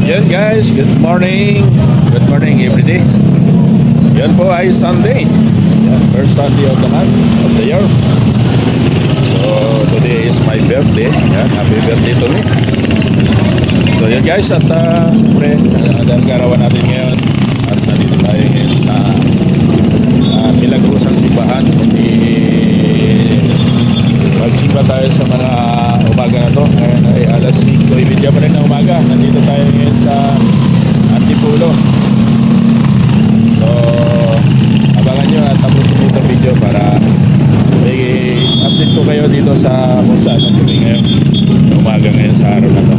Yan guys, good morning. Good morning everyday. Yan po ay Sunday. Yan, first Sunday of the month of the year. So today is my birthday. Yan, happy birthday to me. So yan guys, at siyempre ang karawan natin ngayon. At nandito tayo ngayon sa Milagrosang Simbahan. Magsimba tayo sa mga umaga na to. Ngayon ay alas 5:30 pa rin ng umaga. Nandito tayo ngayon sa Antipolo. So abangan nyo at tapusin nyo itong video para update ko kayo dito sa kung saan kami ngayon umaga ngayon sa araw na to.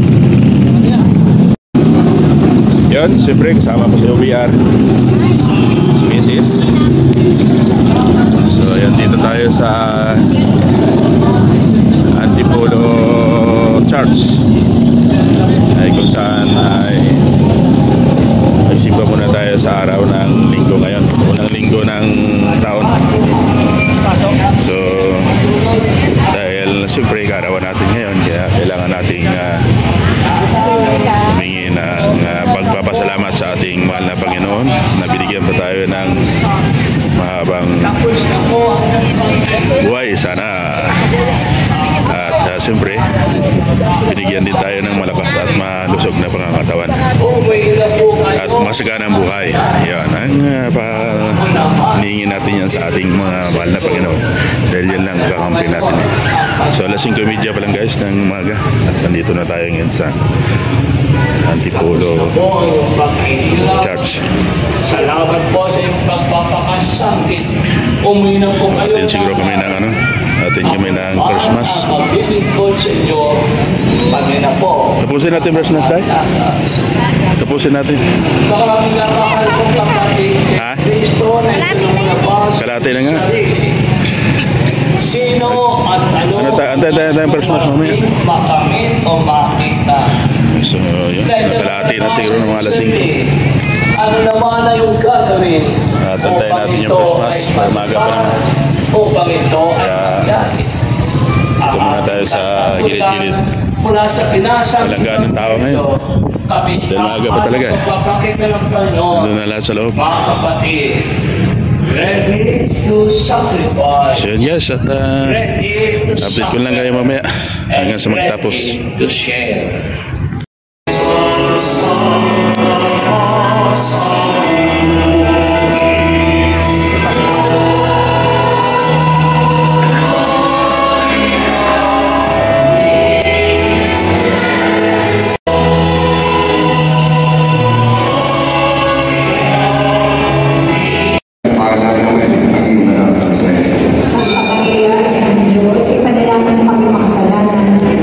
Yun, siyempre kasama ko si OBR, Mrs. So yan, dito tayo sa Antipolo Church ay kung saan ay magsimba muna tayo sa araw ng linggo ngayon, unang linggo ng taon. So dahil siyempre karawan natin ngayon, kaya kailangan nating humingi ng pagpapasalamat sa ating mahal na Panginoon na binigyan pa tayo ng mahabang buhay sana. At siyempre binigyan din tayo ng malakas at malusog na pangangatawan at masaganang buhay. Yan ang hinihingin natin yan sa ating mga mahal na Panginoon, dahil yan lang kakampi natin. So alas 5:30 pa lang guys ng umaga at nandito na tayo ngayon sa Antipolo Church. Salamat po sa iyong pagpapakasakit. Umuwi na po kayo. Atin siguro kami ng atin kami ng Christmas. Maglilingkod sa inyo. Pangina po. Tapusin natin Christmas tayo. Tapusin natin. Maraming nakakal kong kapatid. Ha? Kristo na itinulabas. Kalate na nga. Sino at ano Antay Christmas mamaya. makamit o makita. So yun, kalate na siguro ng mga lasing. Ano naman na yung gagawin? Tantayin natin yung Christmas, umaga pa naman. Upang ito ay dito muna tayo sa gilid-gilid. Mula sa pinasang Walang ng tao ngayon. Dahil maaga pa talaga eh. Doon na lahat sa loob. Mga kapatid, ready to sacrifice. So yun guys, at update ko lang kayo mamaya hanggang sa magtapos. To share.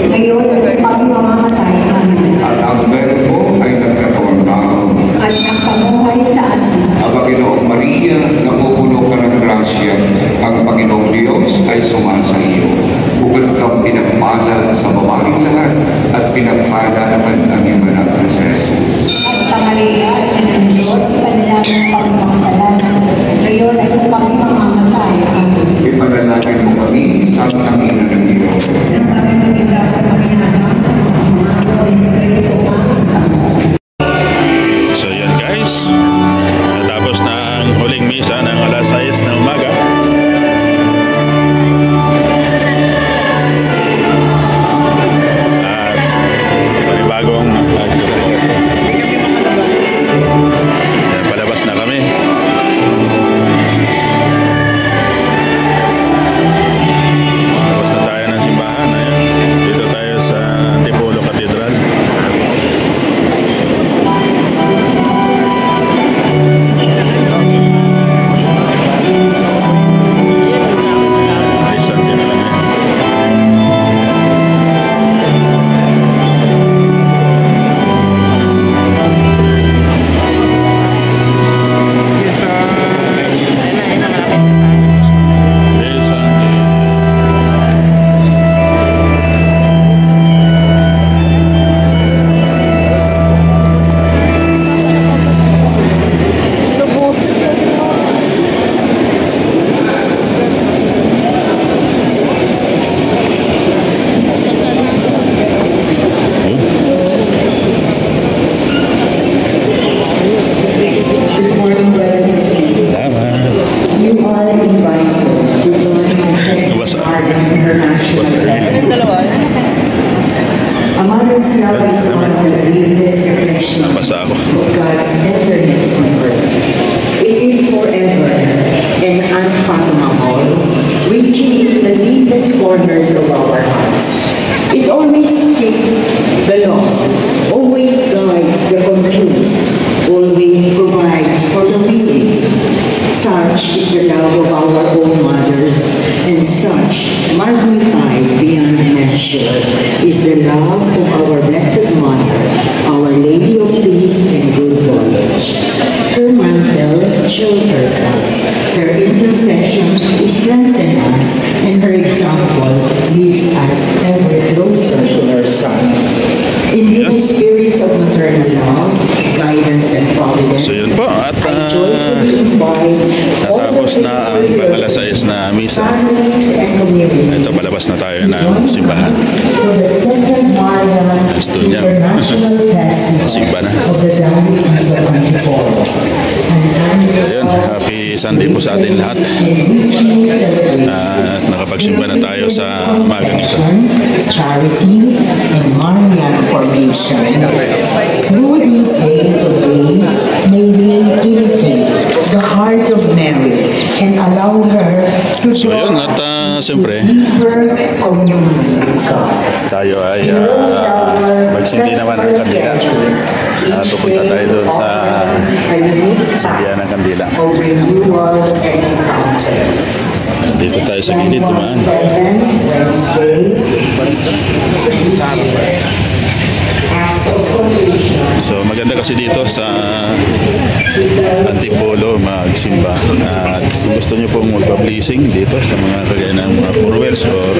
Ngayon, pag mamamatay Tapos na ang pang-alas 6 na misa. Ito, palabas na tayo ng simbahan. Gusto niya. Simba na. Ayun, happy Sunday po sa atin lahat. Nakapagsimba na tayo sa umagang ito. Charity and Marian formation. Through these days of grace, may we imitate the heart of Mary and allow her to So draw yun, at us siyempre, to deeper communion with God. tayo ay magsindi naman ng kandila. Pupunta tayo doon sa sindihan ng kandila. Of renewal and encounter. Dito tayo sa gilid, dumaan. So maganda kasi dito sa Antipolo magsimba. At kung gusto nyo pong magpa-blessing dito sa mga kagaya ng mga four wheels or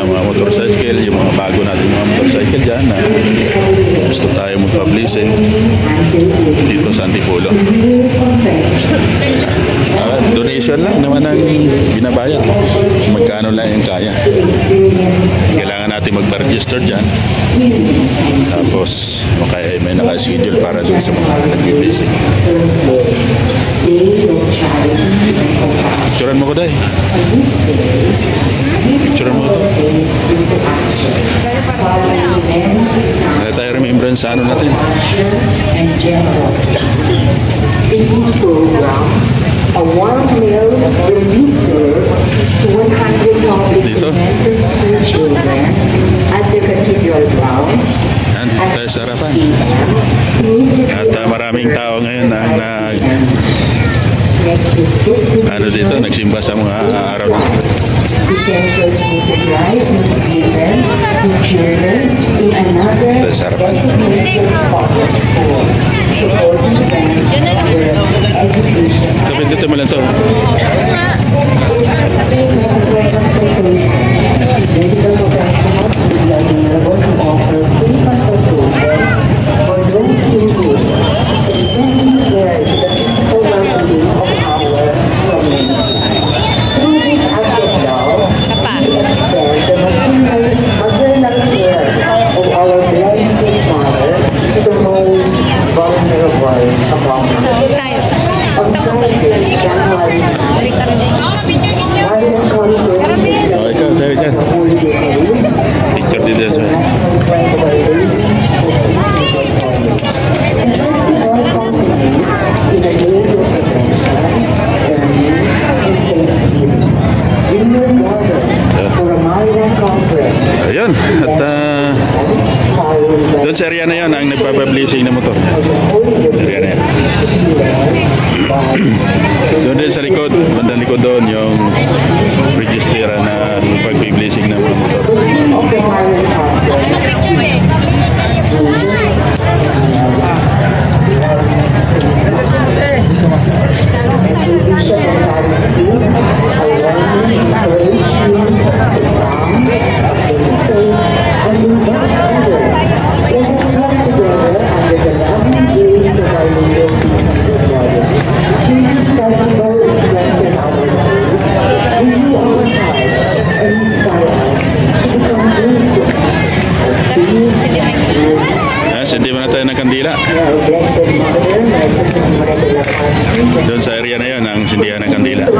mga motorcycle, yung mga bago natin mga motorcycle dyan, gusto tayo magpa-blessing dito sa Antipolo. Donation lang naman ang binabayad. Magkano lang yung kaya. Kailangan natin magpa-register dyan. Tapos kaya may naka-schedule para dun sa mga nag-blessing. Picturean mo ko, Day. Picturean mo ko. Kaya tayo remembrance sa ano natin. And generosity. Feeding program, a warm meal will be served to 100 public Dito? elementary school children at the cathedral grounds. Yan, dito tayo sa harapan. Immediately At maraming tao ngayon ang next is distribution ano dito, nagsimba sa mga araw na. Essentials music rice will be given to children in another Sa harapan. designated public school, supporting them in their education. Tapos dito mo lang to. Medical professionals will be available to offer free consultations for those who need, extending care to the physical well-being of our community. Through this act of love, we extend the maternal care of our blessed Mother to the most vulnerable among us. Observed January 9, Marian Conference is Oh, ikaw, tayo dyan. the Holy Eucharist. Picture dito sa ayun, at doon sa area na yun ang nagpapablessing na motor. Sa area na yan. Doon din sa likod, bandang likod doon yung registera na pagpiblessing ng mga motor. Sindi mo na tayo ng kandila. Doon sa area na yun ang sindihan ng kandila.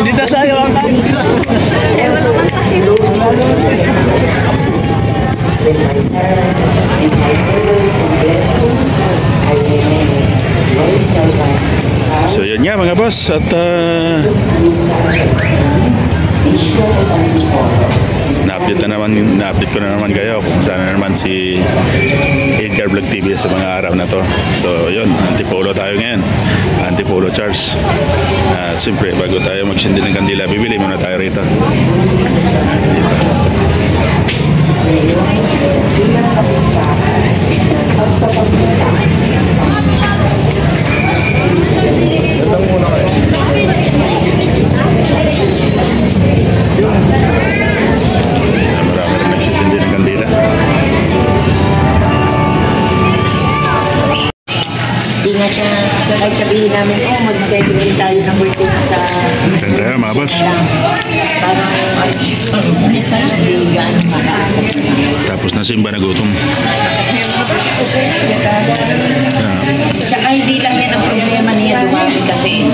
Dito tayo ang So yun nga mga boss, at na-update ko na naman kayo kung saan na naman si Edgar Vlog TV sa mga araw na to. So yun, Antipolo tayo ngayon, Antipolo Church. At siyempre bago tayo magsindi ng kandila, bibili muna tayo rito. nga siya, kahit sabihin namin, oh, mag-celebrate tayo ng birthday mo sa Ganda yan, mga boss. lang. Parang, hindi gaano makaasap na. Tapos nasimba na gutom. Yeah. Tsaka hindi lang yan ang problema niya dumami kasi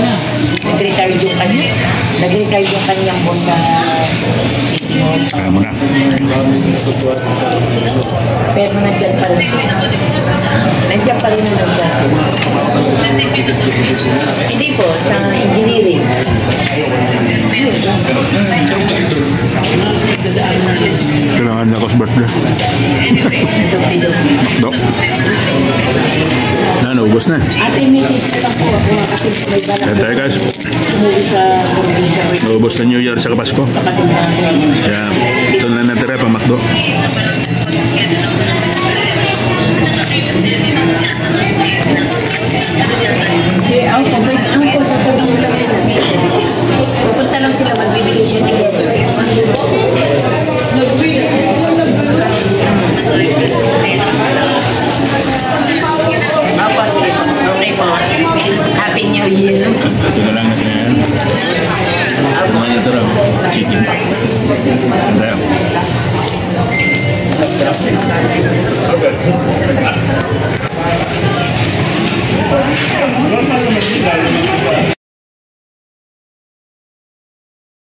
nag-retire yung kanya. Nag-retire yung kanyang boss sa City Hall. Kaya mo na. Pero nandyan pa rin siya. Nandyan pa rin na nandyan siya. Hindi po, sa engineering. Kailangan niya ako sa birthday. Dok. Na, naubos na. Ate, message ko lang po ako kasi may balak Kaya tayo guys, umuwi sa probinsya ko. naubos na New Year sa Pasko. Kapatid namin. Kaya ito na natira pa McDo. Ang po, sasabihin lang nila. Pupunta lang sila, magbibigay siya together. Opo, sige po. Okay po. Happy New Year. Ito na lang natin yan. Ano nga natira? Chicken. Kaya